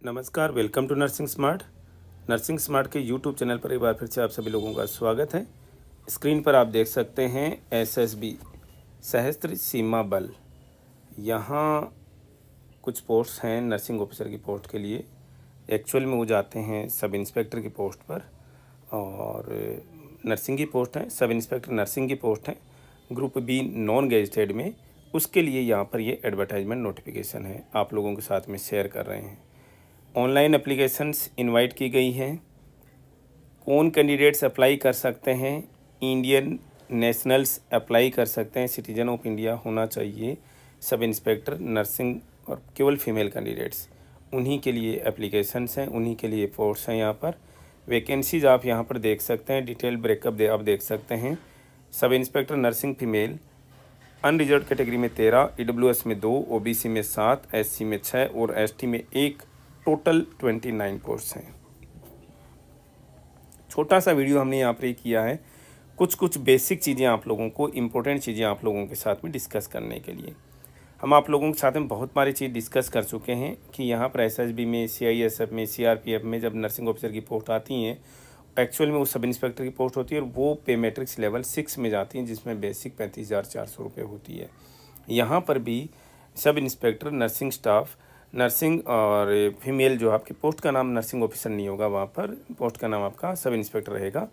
नमस्कार, welcome to nursing smart. Nursing smart के YouTube channel पर एक बार फिर से आप सभी लोगों का स्वागत है। स्क्रीन पर आप देख सकते हैं एसएसबी सशस्त्र सीमा बल। यहाँ कुछ पोस्ट हैं नर्सिंग ऑफिसर की पोस्ट के लिए। एक्चुअल में वो जाते हैं सब इंस्पेक्टर की पोस्ट पर, और नर्सिंग की पोस्ट है, सब इंस्पेक्टर नर्सिंग की पोस्ट है, ग्रुप बी नॉन गेजेटेड में। उसके लिए यहाँ पर ये एडवर्टाइजमेंट नोटिफिकेशन है, आप लोगों के साथ में शेयर कर रहे हैं। ऑनलाइन एप्लीकेशंस इनवाइट की गई हैं। कौन कैंडिडेट्स अप्लाई कर सकते हैं? इंडियन नेशनल्स अप्लाई कर सकते हैं, सिटीजन ऑफ इंडिया होना चाहिए। सब इंस्पेक्टर नर्सिंग और केवल फीमेल कैंडिडेट्स, उन्हीं के लिए एप्लीकेशंस हैं, उन्हीं के लिए पोस्ट्स हैं। यहाँ पर वैकेंसीज आप यहाँ पर देख सकते हैं, डिटेल ब्रेकअप आप देख सकते हैं। Sub inspector nursing female unreserved category में 13, ईडब्ल्यूएस में 2, ओबीसी में 7, एससी में 6 और एसटी में 1, टोटल 29 पोस्ट हैं। छोटा सा वीडियो हमने यहाँ पर किया है, कुछ बेसिक चीज़ें आप लोगों को, इम्पोर्टेंट चीज़ें आप लोगों के साथ में डिस्कस करने के लिए। हम आप लोगों के साथ में बहुत सारी चीज़ डिस्कस कर चुके हैं कि यहाँ पर एसएसबी में, सीआईएसएफ में, सीआरपीएफ में जब नर्सिंग ऑफिसर की पोस्ट आती हैं, एक्चुअल में वो सब इंस्पेक्टर की पोस्ट होती है और वो पे मैट्रिक्स लेवल 6 में जाती हैं, जिसमें बेसिक 35,400 रुपये होती है। यहाँ पर भी sub inspector nursing staff, nursing और फीमेल, जो आपकी पोस्ट का नाम नर्सिंग ऑफिसर नहीं होगा, वहाँ पर पोस्ट का नाम आपका सब इंस्पेक्टर रहेगा,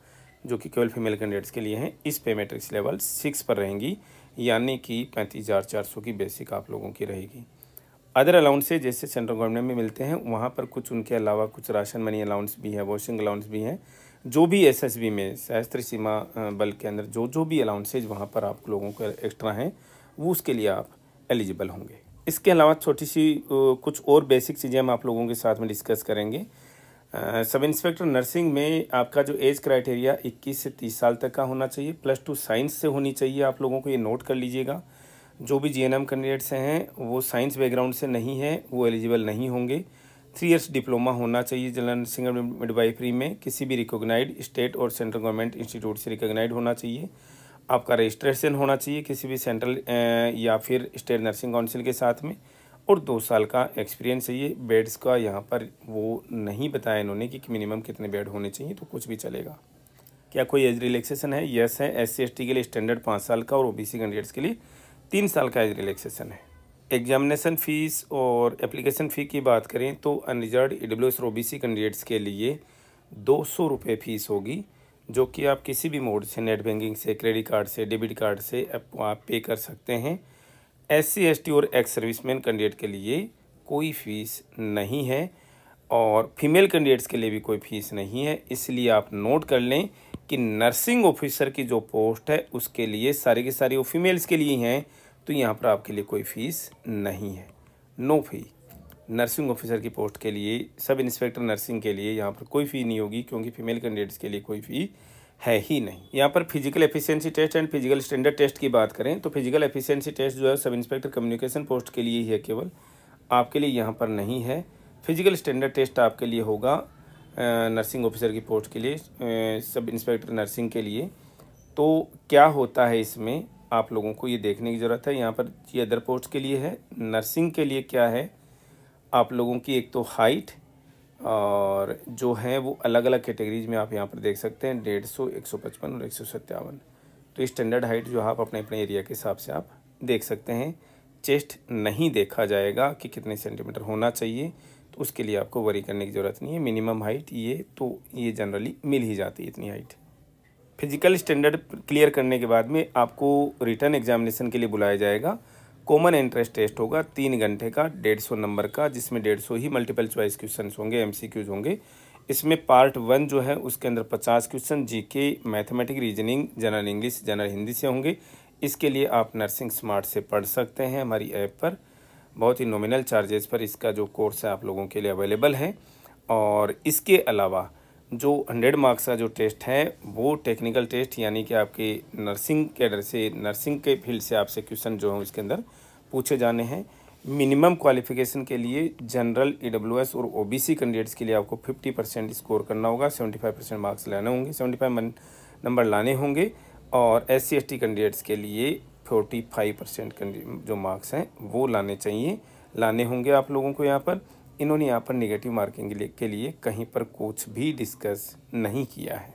जो कि केवल फीमेल कैंडिडेट्स के लिए हैं। इस पे मैट्रिक्स लेवल 6 पर रहेंगी, यानी कि 35,400 की बेसिक आप लोगों की रहेगी। अदर अलाउंसेज जैसे सेंट्रल गवर्नमेंट में मिलते हैं, वहाँ पर कुछ उनके अलावा कुछ राशन मनी अलाउंस भी है, वॉशिंग अलाउंस भी हैं। जो भी एसएसबी में, सशस्त्र सीमा बल के अंदर जो भी अलाउंसेज वहाँ पर आप लोगों को एक्स्ट्रा हैं, वो उसके लिए आप एलिजिबल होंगे। इसके अलावा छोटी सी कुछ और बेसिक चीज़ें हम आप लोगों के साथ में डिस्कस करेंगे। सब इंस्पेक्टर नर्सिंग में आपका जो एज क्राइटेरिया 21 से 30 साल तक का होना चाहिए। +2 साइंस से होनी चाहिए, आप लोगों को ये नोट कर लीजिएगा। जो भी जीएनएम कैंडिडेट्स हैं वो साइंस बैकग्राउंड से नहीं है, वो एलिजिबल नहीं होंगे। 3 इयर्स डिप्लोमा होना चाहिए जनरल नर्सिंग मिडवाइफरी में, किसी भी रिकॉग्नाइज्ड स्टेट और सेंट्रल गवर्नमेंट इंस्टीट्यूट से रिकॉग्नाइज्ड होना चाहिए। आपका रजिस्ट्रेशन होना चाहिए किसी भी सेंट्रल या फिर स्टेट नर्सिंग काउंसिल के साथ में, और 2 साल का एक्सपीरियंस चाहिए। बेड्स का यहाँ पर वो नहीं बताया इन्होंने कि मिनिमम कितने बेड होने चाहिए, तो कुछ भी चलेगा। क्या कोई एज रिलैक्सेशन है? यस है। एससी एसटी के लिए स्टैंडर्ड 5 साल का और ओबीसी कैंडिडेट्स के लिए 3 साल का एज रिलैक्सेशन है। एग्जामिनेशन फ़ीस और एप्लीकेशन फ़ी की बात करें तो अनरिजर्व, ईडब्ल्यूएस और ओबीसी कैंडिडेट्स के लिए 200 रुपये फ़ीस होगी, जो कि आप किसी भी मोड से, नेट बैंकिंग से, क्रेडिट कार्ड से, डेबिट कार्ड से आप पे कर सकते हैं। एससी एसटी और एक्स सर्विसमैन कैंडिडेट के लिए कोई फ़ीस नहीं है, और फीमेल कैंडिडेट्स के लिए भी कोई फ़ीस नहीं है। इसलिए आप नोट कर लें कि नर्सिंग ऑफिसर की जो पोस्ट है उसके लिए सारी की सारी वो फीमेल्स के लिए हैं, तो यहाँ पर आपके लिए कोई फ़ीस नहीं है, नो फी। नर्सिंग ऑफिसर की पोस्ट के लिए, सब इंस्पेक्टर नर्सिंग के लिए यहाँ पर कोई फ़ी नहीं होगी, क्योंकि फीमेल कैंडिडेट्स के लिए कोई फ़ी है ही नहीं। यहाँ पर physical efficiency test and physical standard test की बात करें तो फिजिकल एफिशिएंसी टेस्ट जो है सब इंस्पेक्टर कम्युनिकेशन पोस्ट के लिए ही है, केवल आपके लिए यहाँ पर नहीं है। फिजिकल स्टैंडर्ड टेस्ट आपके लिए होगा नर्सिंग ऑफिसर की पोस्ट के लिए, सब इंस्पेक्टर नर्सिंग के लिए। तो क्या होता है इसमें, आप लोगों को ये देखने की ज़रूरत है। यहाँ पर ये अदर पोस्ट के लिए है, नर्सिंग के लिए क्या है, आप लोगों की एक तो हाइट और जो है वो अलग अलग कैटेगरीज में आप यहाँ पर देख सकते हैं, 150, 155 और 157। तो स्टैंडर्ड हाइट जो आप अपने अपने एरिया के हिसाब से आप देख सकते हैं। चेस्ट नहीं देखा जाएगा कि कितने सेंटीमीटर होना चाहिए, तो उसके लिए आपको वरी करने की ज़रूरत नहीं है। मिनिमम हाइट ये जनरली मिल ही जाती है इतनी हाइट। फिजिकल स्टैंडर्ड क्लियर करने के बाद में आपको रिटर्न एग्जामिनेशन के लिए बुलाया जाएगा। कॉमन एंट्रेंस टेस्ट होगा 3 घंटे का, 150 नंबर का, जिसमें 150 ही मल्टीपल चॉइस क्वेश्चन होंगे, एमसीक्यूज होंगे। इसमें पार्ट 1 जो है उसके अंदर 50 question GK, mathematic, reasoning, general English, general Hindi से होंगे। इसके लिए आप नर्सिंग स्मार्ट से पढ़ सकते हैं हमारी ऐप पर, बहुत ही नॉमिनल चार्जेस पर इसका जो कोर्स है आप लोगों के लिए अवेलेबल है। और इसके अलावा जो 100 मार्क्स का जो टेस्ट है वो टेक्निकल टेस्ट, यानी कि आपके नर्सिंग कैडर से, नर्सिंग के फील्ड से आपसे क्वेश्चन जो है इसके अंदर पूछे जाने हैं। मिनिमम क्वालिफिकेशन के लिए जनरल, ईडब्ल्यूएस और ओबीसी कैंडिडेट्स के लिए आपको 50% स्कोर करना होगा, 75% मार्क्स लाने होंगे, 75 नंबर लाने होंगे। और एससी एसटी कैंडिडेट्स के लिए 45% जो मार्क्स हैं वो लाने होंगे आप लोगों को यहाँ पर। इन्होंने यहाँ पर नेगेटिव मार्किंग के लिए कहीं पर कुछ भी डिस्कस नहीं किया है।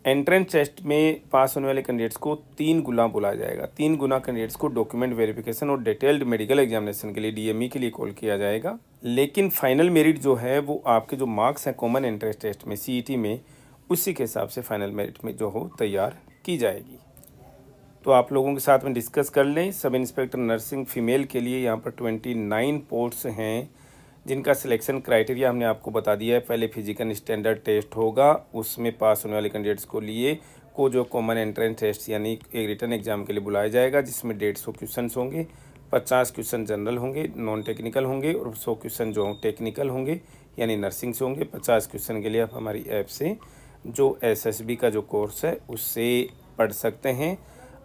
एंट्रेंस टेस्ट में पास होने वाले कैंडिडेट्स को 3 गुना बुलाया जाएगा। 3 गुना कैंडिडेट्स को डॉक्यूमेंट वेरिफिकेशन और डिटेल्ड मेडिकल एग्जामिनेशन के लिए DME के लिए कॉल किया जाएगा। लेकिन फाइनल मेरिट जो है वो आपके जो मार्क्स हैं कॉमन एंट्रेंस टेस्ट में CET में, उसी के हिसाब से फाइनल मेरिट में जो हो तैयार की जाएगी। तो आप लोगों के साथ में डिस्कस कर लें। सब इंस्पेक्टर नर्सिंग फीमेल के लिए यहाँ पर 29 पोस्ट्स हैं, जिनका सिलेक्शन क्राइटेरिया हमने आपको बता दिया है। पहले फिजिकल स्टैंडर्ड टेस्ट होगा, उसमें पास होने वाले कैंडिडेट्स को लिए को जो कॉमन एंट्रेंस टेस्ट यानी एक रिटन एग्जाम के लिए बुलाया जाएगा, जिसमें 150 क्वेश्चन होंगे। 50 क्वेश्चन जनरल होंगे, नॉन टेक्निकल होंगे, और 100 क्वेश्चन जो टेक्निकल होंगे यानी नर्सिंग से होंगे। 50 क्वेश्चन के लिए आप हमारी ऐप से जो SSB का जो कोर्स है उससे पढ़ सकते हैं।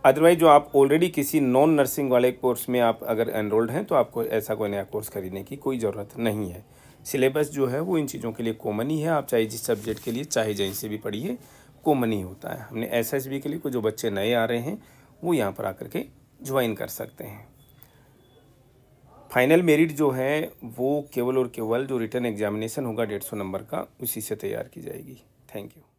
अदरवाइज जो आप ऑलरेडी किसी नॉन नर्सिंग वाले कोर्स में आप अगर एनरोल्ड हैं तो आपको ऐसा कोई नया कोर्स खरीदने की कोई ज़रूरत नहीं है। सिलेबस जो है वो इन चीज़ों के लिए कॉमन ही है। आप चाहे जिस सब्जेक्ट के लिए चाहे जहीं से भी पढ़िए, कॉमन ही होता है। हमने SSB के लिए कोई जो बच्चे नए आ रहे हैं वो यहाँ पर आकर के ज्वाइन कर सकते हैं। फाइनल मेरिट जो है वो केवल और केवल जो रिटन एग्जामिनेशन होगा 150 नंबर का, उसी से तैयार की जाएगी। Thank you.